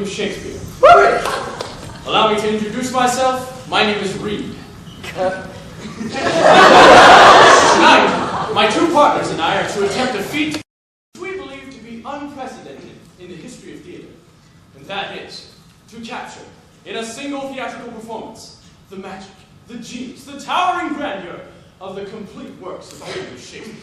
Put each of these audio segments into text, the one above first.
Shakespeare. Allow me to introduce myself. My name is Reed. Tonight, my two partners and I are to attempt a feat we believe to be unprecedented in the history of theater. And that is to capture, in a single theatrical performance, the magic, the genius, the towering grandeur of the complete works of William Shakespeare.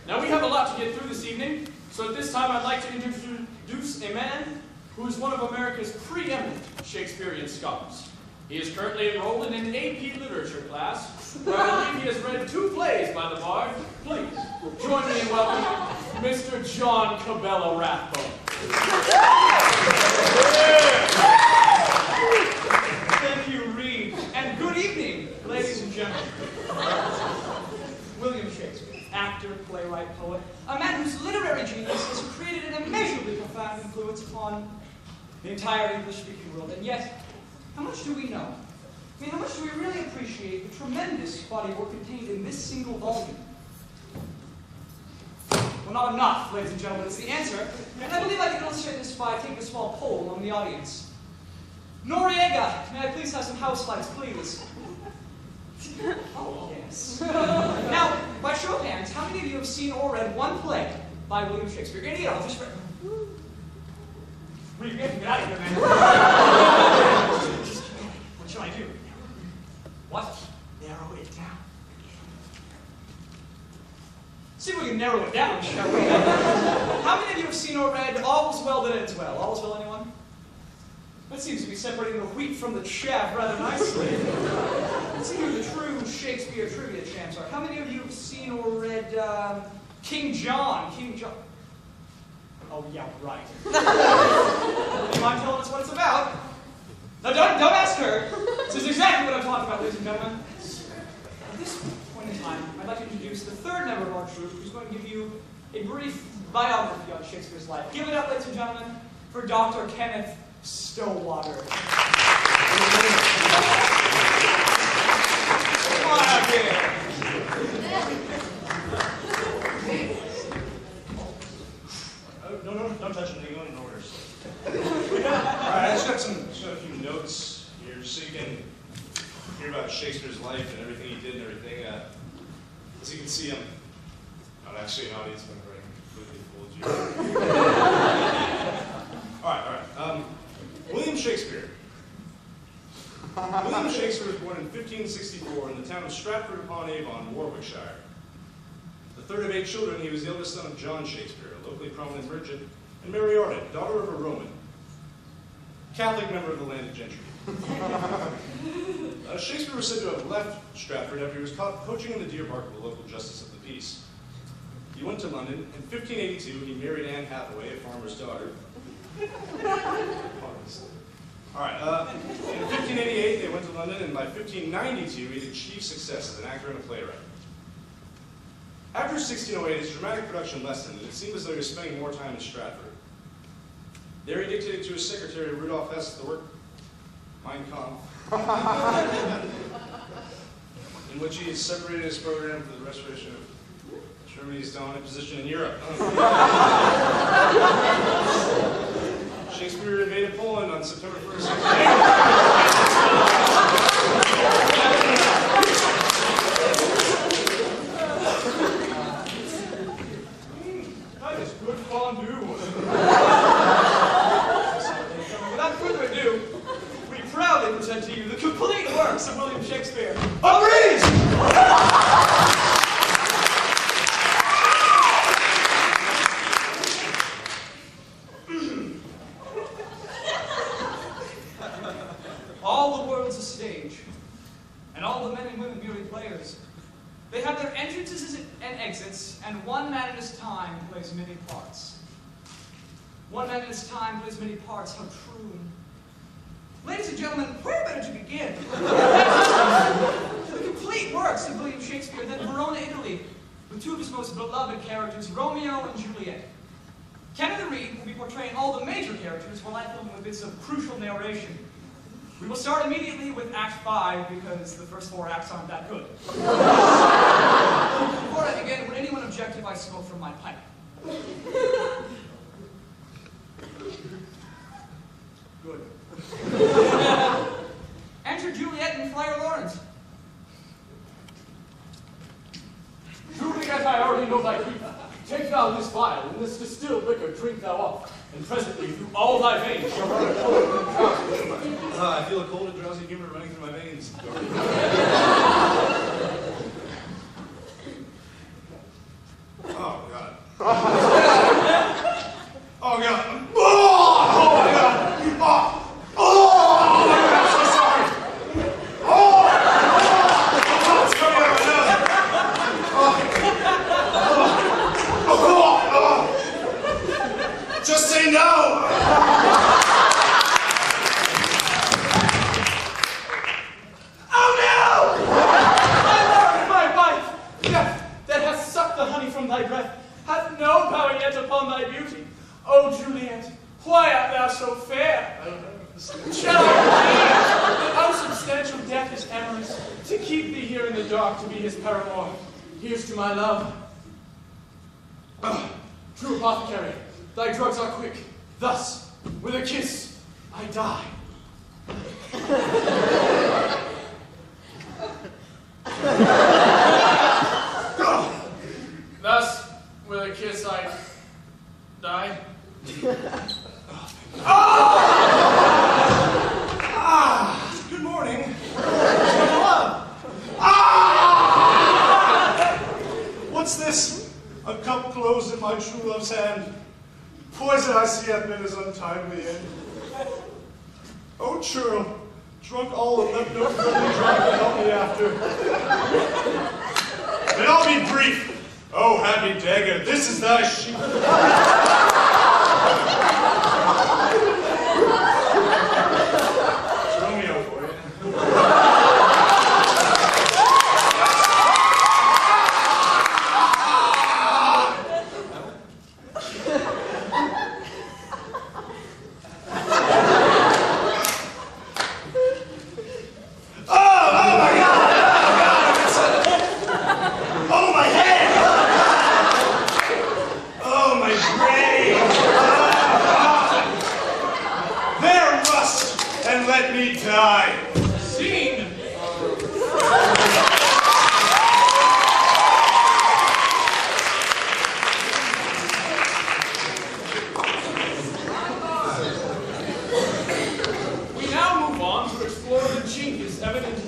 Now, we have a lot to get through this evening, so at this time I'd like to introduce a man who is one of America's preeminent Shakespearean scholars. He is currently enrolled in an AP Literature class, where I believe he has read 2 plays by the bard. Please, join me in welcoming Mr. John Cabela Rathbone. Thank you, Reed, and good evening, ladies and gentlemen. William Shakespeare, actor, playwright, poet, a man whose literary genius has created an immeasurably profound influence upon the entire English-speaking world, and yet, how much do we know? I mean, how much do we really appreciate the tremendous body of work contained in this single volume? Well, not enough, ladies and gentlemen, is the answer, and I believe I can illustrate this by taking a small poll among the audience. Noriega, may I please have some house lights, please? Oh, yes. Now, by show of hands, how many of you have seen or read one play by William Shakespeare? Any of them, just for... Reed, you have to get out of here, man. What should I do? What? Narrow it down. See if we can narrow it down, shall we? How many of you have seen or read All's Well That Ends Well? All's Well, anyone? That seems to be separating the wheat from the chaff rather nicely. Let's see who the true Shakespeare trivia champs are. How many of you have seen or read King John? King John. Oh, yeah, right. Do you mind telling us what it's about? No, don't ask her. This is exactly what I'm talking about, ladies and gentlemen. At this point in time, I'd like to introduce the third member of our troupe, who's going to give you a brief biography on Shakespeare's life. Give it up, ladies and gentlemen, for Dr. Kenneth Stowwater. Come on up here. No, don't touch anything. Go in orders. Alright, I just got a few notes here, just so you can hear about Shakespeare's life and everything he did and everything. As you can see, I'm not actually an audience member. I completely fooled you. Alright. William Shakespeare. William Shakespeare was born in 1564 in the town of Stratford-upon-Avon, Warwickshire. The third of 8 children, he was the eldest son of John Shakespeare, a locally prominent merchant, and Mary Arden, daughter of a Roman, Catholic member of the landed gentry. Shakespeare was said to have left Stratford after he was caught poaching in the deer park of the local justice of the peace. He went to London. In 1582, he married Anne Hathaway, a farmer's daughter. Alright, in 1588, they went to London, and by 1592, he achieved success as an actor and a playwright. After 1608, his dramatic production lessened, and it seemed as though he was spending more time in Stratford. There he dictated to his secretary, Rudolf Hess, the work Mein Kampf, in which he separated his program for the restoration of Germany's dominant position in Europe. Shakespeare invaded Poland on September 1st. That is good fondue. Without further ado, we proudly present to you the complete works of William Shakespeare. A breeze! All the world's a stage, and all the men and women merely players. They have their entrances and exits, and one man at his time plays many parts. One man at his time plays many parts, how true. Ladies and gentlemen, where better to begin? The complete works of William Shakespeare, then Verona, Italy, with 2 of his most beloved characters, Romeo and Juliet. Kenneth Reed will be portraying all the major characters, while I fill in with bits of crucial narration. We will start immediately with Act 5, because the first 4 acts aren't that good. Before I begin, would anyone object if I smoke from my pipe? Good. Enter Juliet and Friar Lawrence. Juliet, I already know thy grief. Take thou this vial, and this distilled liquor drink thou off, and presently through all thy veins shall run a cold and drowsy humor. I feel a cold and drowsy humor running through my veins. Oh, God. Oh, God. Oh, my God. Oh, my God, I'm so sorry. Oh, it's coming out of my nose. Just say no. From thy breath, hath no power yet upon thy beauty. O Juliet, why art thou so fair? Shall I believe how substantial death is amorous, to keep thee here in the dark to be his paramour? Here's to my love. True apothecary, thy drugs are quick. Thus, with a kiss, I die. Thus, with a kiss, I die. Good morning. What's this? A cup closed in my true love's hand. Poison I see hath been his untimely end. Oh, churl, drunk all and left no friendly drop to help me after. Then I'll be brief. Oh, happy dagger, this is thy sheep. Romeo for you.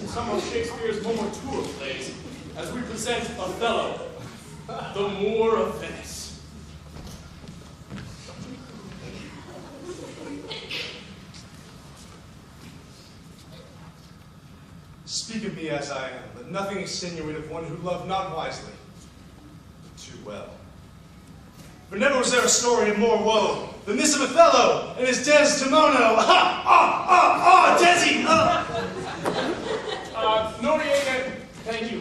Some of Shakespeare's more mature plays, as we present Othello, the Moor of Venice. Speak of me as I am, but nothing insinuate of one who loved not wisely, but too well. For never was there a story of more woe than this of Othello and his Desdemona. Desi! Noriega, thank you.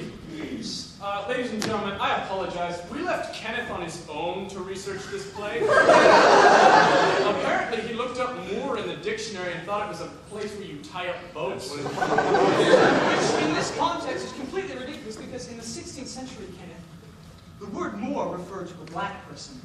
Ladies and gentlemen, I apologize. We left Kenneth on his own to research this play. Apparently, he looked up moor in the dictionary and thought it was a place where you tie up boats. Which, in this context, is completely ridiculous because in the 16th century, Kenneth, the word Moor referred to a black person.